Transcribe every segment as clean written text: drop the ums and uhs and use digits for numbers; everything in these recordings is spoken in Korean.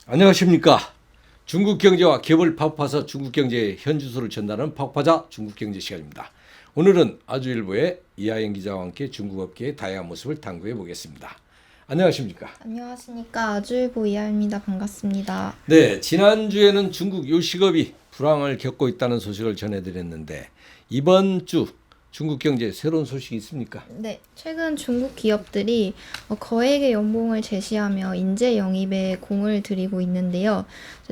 안녕하십니까. 중국 경제와 기업을 파고파서 중국 경제의 현주소를 전달하는 파고파자 중국 경제 시간입니다. 오늘은 아주일보의 이하영 기자와 함께 중국 업계의 다양한 모습을 탐구해 보겠습니다. 안녕하십니까. 안녕하십니까. 아주일보 이하입니다. 반갑습니다. 네, 지난주에는 중국 요식업이 불황을 겪고 있다는 소식을 전해드렸는데 이번 주 중국 경제에 새로운 소식이 있습니까? 네, 최근 중국 기업들이 거액의 연봉을 제시하며 인재 영입에 공을 들이고 있는데요.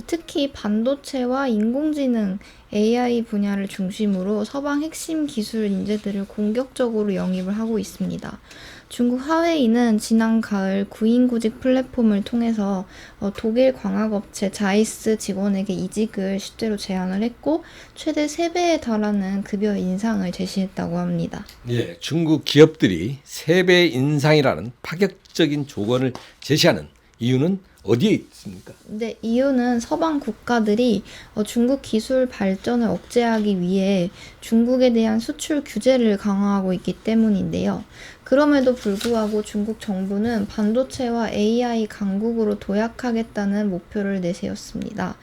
특히 반도체와 인공지능, AI 분야를 중심으로 서방 핵심 기술 인재들을 공격적으로 영입을 하고 있습니다. 중국 화웨이는 지난 가을 구인구직 플랫폼을 통해서 독일 광학업체 자이스 직원에게 이직을 실제로 제안을 했고 최대 3배에 달하는 급여 인상을 제시했다고 합니다. 예, 중국 기업들이 3배 인상이라는 파격적인 조건을 제시하는 이유는 어디에 있습니까? 네, 이유는 서방 국가들이 중국 기술 발전을 억제하기 위해 중국에 대한 수출 규제를 강화하고 있기 때문인데요. 그럼에도 불구하고 중국 정부는 반도체와 AI 강국으로 도약하겠다는 목표를 내세웠습니다.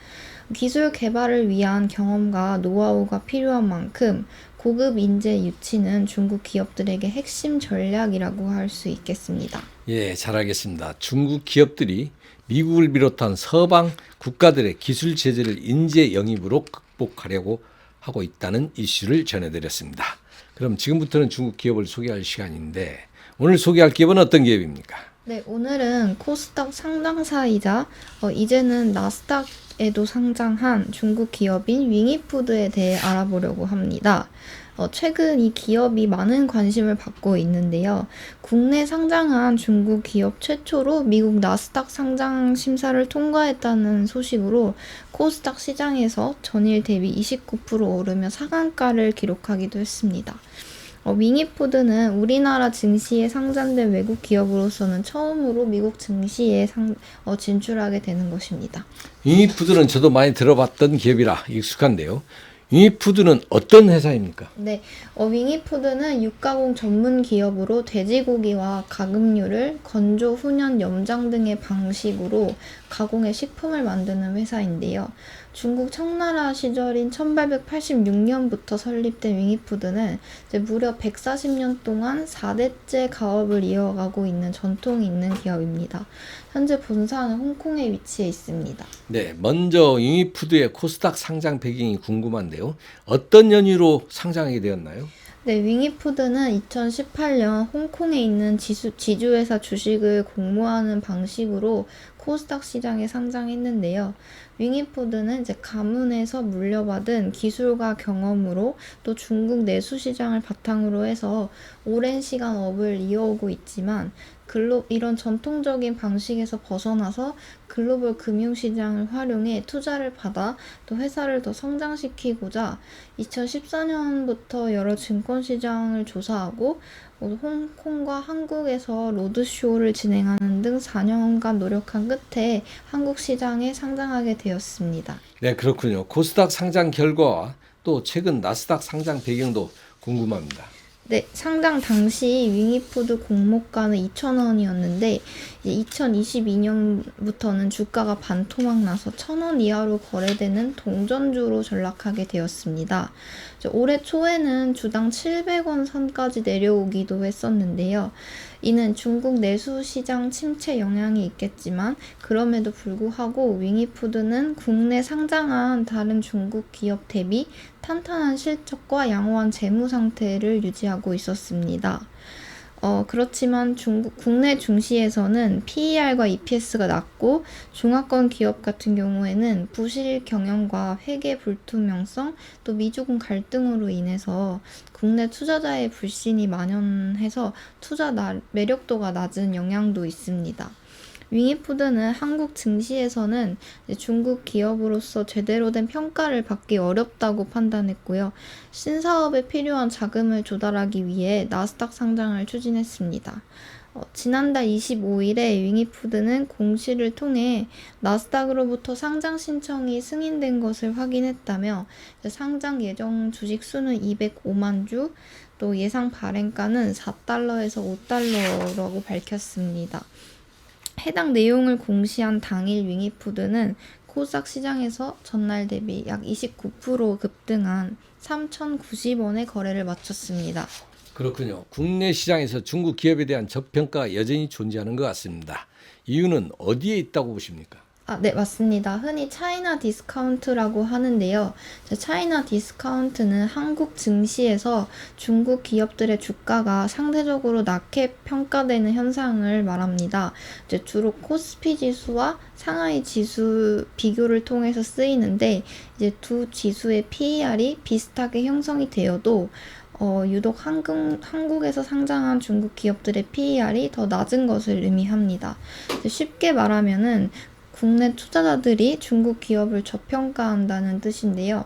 기술 개발을 위한 경험과 노하우가 필요한 만큼 고급 인재 유치는 중국 기업들에게 핵심 전략이라고 할 수 있겠습니다. 예, 잘 알겠습니다. 중국 기업들이 미국을 비롯한 서방 국가들의 기술 제재를 인재 영입으로 극복하려고 하고 있다는 이슈를 전해드렸습니다. 그럼 지금부터는 중국 기업을 소개할 시간인데 오늘 소개할 기업은 어떤 기업입니까? 네, 오늘은 코스닥 상장사이자 이제는 나스닥에도 상장한 중국 기업인 윙이푸드에 대해 알아보려고 합니다. 최근 이 기업이 많은 관심을 받고 있는데요. 국내 상장한 중국 기업 최초로 미국 나스닥 상장 심사를 통과했다는 소식으로 코스닥 시장에서 전일 대비 29% 오르며 상한가를 기록하기도 했습니다. 윙이푸드는 우리나라 증시에 상장된 외국 기업으로서는 처음으로 미국 증시에 진출하게 되는 것입니다. 윙이푸드는 저도 많이 들어봤던 기업이라 익숙한데요. 윙이푸드는 어떤 회사입니까? 네, 윙이푸드는 육가공 전문 기업으로 돼지고기와 가금류를 건조, 훈연, 염장 등의 방식으로 가공해 식품을 만드는 회사인데요. 중국 청나라 시절인 1886년부터 설립된 윙이푸드는 이제 무려 140년 동안 4대째 가업을 이어가고 있는 전통이 있는 기업입니다. 현재 본사는 홍콩에 위치해 있습니다. 네, 먼저 윙이푸드의 코스닥 상장 배경이 궁금한데요. 어떤 연유로 상장하게 되었나요? 네, 윙이푸드는 2018년 홍콩에 있는 지주회사 주식을 공모하는 방식으로 코스닥 시장에 상장했는데요. 윙이푸드는 이제 가문에서 물려받은 기술과 경험으로 또 중국 내수 시장을 바탕으로 해서 오랜 시간 업을 이어오고 있지만 이런 전통적인 방식에서 벗어나서 글로벌 금융시장을 활용해 투자를 받아 또 회사를 더 성장시키고자 2014년부터 여러 증권시장을 조사하고 홍콩과 한국에서 로드쇼를 진행하는 등 4년간 노력한 끝에 한국 시장에 상장하게 되었습니다. 네, 그렇군요. 코스닥 상장 결과와 또 최근 나스닥 상장 배경도 궁금합니다. 네, 상장 당시 윙이푸드 공모가는 2,000원이었는데 2022년부터는 주가가 반토막 나서 1,000원 이하로 거래되는 동전주로 전락하게 되었습니다. 올해 초에는 주당 700원 선까지 내려오기도 했었는데요. 이는 중국 내수 시장 침체 영향이 있겠지만 그럼에도 불구하고 윙이푸드는 국내 상장한 다른 중국 기업 대비 탄탄한 실적과 양호한 재무 상태를 유지하고 있었습니다. 그렇지만 국내 증시에서는 PER과 EPS가 낮고 중화권 기업 같은 경우에는 부실 경영과 회계 불투명성 또 미주금 갈등으로 인해서 국내 투자자의 불신이 만연해서 매력도가 낮은 영향도 있습니다. 윙이푸드는 한국 증시에서는 중국 기업으로서 제대로 된 평가를 받기 어렵다고 판단했고요. 신사업에 필요한 자금을 조달하기 위해 나스닥 상장을 추진했습니다. 지난달 25일에 윙이푸드는 공시를 통해 나스닥으로부터 상장 신청이 승인된 것을 확인했다며 상장 예정 주식 수는 205만 주, 또 예상 발행가는 $4에서 $5라고 밝혔습니다. 해당 내용을 공시한 당일 윙이푸드는 코스닥 시장에서 전날 대비 약 29% 급등한 3,090원에 거래를 마쳤습니다. 그렇군요. 국내 시장에서 중국 기업에 대한 저평가가 여전히 존재하는 것 같습니다. 이유는 어디에 있다고 보십니까? 네, 맞습니다. 흔히 차이나 디스카운트라고 하는데요. 차이나 디스카운트는 한국 증시에서 중국 기업들의 주가가 상대적으로 낮게 평가되는 현상을 말합니다. 주로 코스피 지수와 상하이 지수 비교를 통해서 쓰이는데, 이제 두 지수의 PER이 비슷하게 형성이 되어도 유독 한국에서 상장한 중국 기업들의 PER이 더 낮은 것을 의미합니다. 쉽게 말하면은 국내 투자자들이 중국 기업을 저평가한다는 뜻인데요.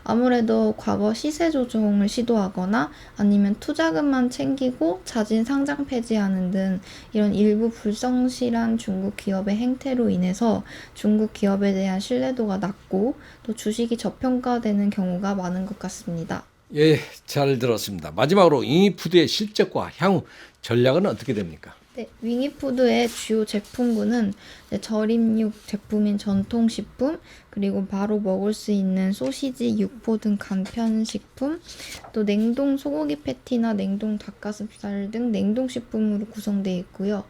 아무래도 과거 시세 조정을 시도하거나 아니면 투자금만 챙기고 자진 상장 폐지하는 등 이런 일부 불성실한 중국 기업의 행태로 인해서 중국 기업에 대한 신뢰도가 낮고 또 주식이 저평가되는 경우가 많은 것 같습니다. 예, 잘 들었습니다. 마지막으로 윙이푸드의 실적과 향후 전략은 어떻게 됩니까? 네, 윙이푸드의 주요 제품군은 절임육 제품인 전통식품, 그리고 바로 먹을 수 있는 소시지, 육포 등 간편식품, 또 냉동 소고기 패티나 냉동 닭가슴살 등 냉동식품으로 구성되어 있고요.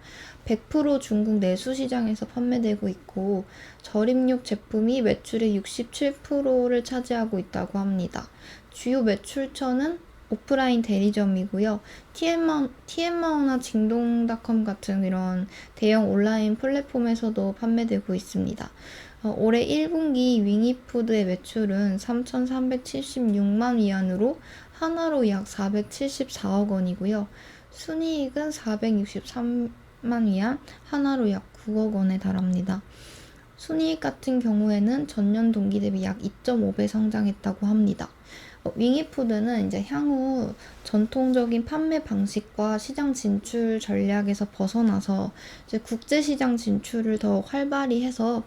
100% 중국 내수 시장에서 판매되고 있고, 절임육 제품이 매출의 67%를 차지하고 있다고 합니다. 주요 매출처는 오프라인 대리점이고요. TM마오나 징동닷컴 같은 이런 대형 온라인 플랫폼에서도 판매되고 있습니다. 올해 1분기 윙이푸드의 매출은 3,376만 위안으로 하나로 약 474억 원이고요. 순이익은 463만 위안, 하나로 약 9억 원에 달합니다. 순이익 같은 경우에는 전년 동기 대비 약 2.5배 성장했다고 합니다. 윙이푸드는 이제 향후 전통적인 판매 방식과 시장 진출 전략에서 벗어나서 이제 국제 시장 진출을 더 활발히 해서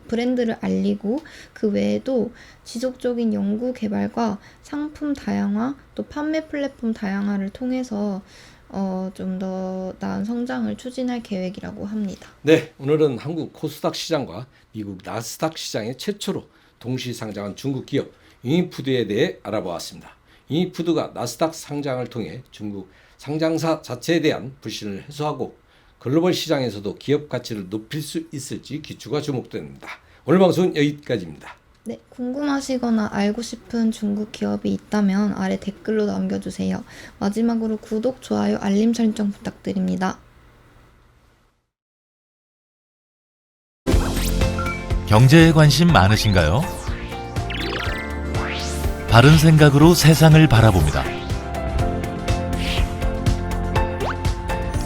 브랜드를 알리고, 그 외에도 지속적인 연구 개발과 상품 다양화, 또 판매 플랫폼 다양화를 통해서 좀 더 나은 성장을 추진할 계획이라고 합니다. 네, 오늘은 한국 코스닥 시장과 미국 나스닥 시장의 최초로 동시 상장한 중국 기업 윙이푸드에 대해 알아보았습니다. 윙이푸드가 나스닥 상장을 통해 중국 상장사 자체에 대한 불신을 해소하고 글로벌 시장에서도 기업 가치를 높일 수 있을지 기추가 주목됩니다. 오늘 방송은 여기까지입니다. 네, 궁금하시거나 알고 싶은 중국 기업이 있다면 아래 댓글로 남겨주세요. 마지막으로 구독, 좋아요, 알림 설정 부탁드립니다. 경제에 관심 많으신가요? 바른 생각으로 세상을 바라봅니다.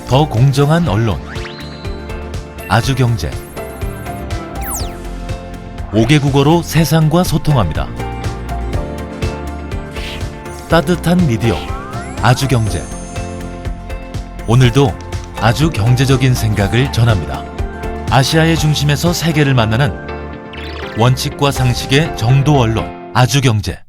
더 공정한 언론, 아주경제. 5개 국어로 세상과 소통합니다. 따뜻한 미디어, 아주경제. 오늘도 아주 경제적인 생각을 전합니다. 아시아의 중심에서 세계를 만나는 원칙과 상식의 정도 언론, 아주경제.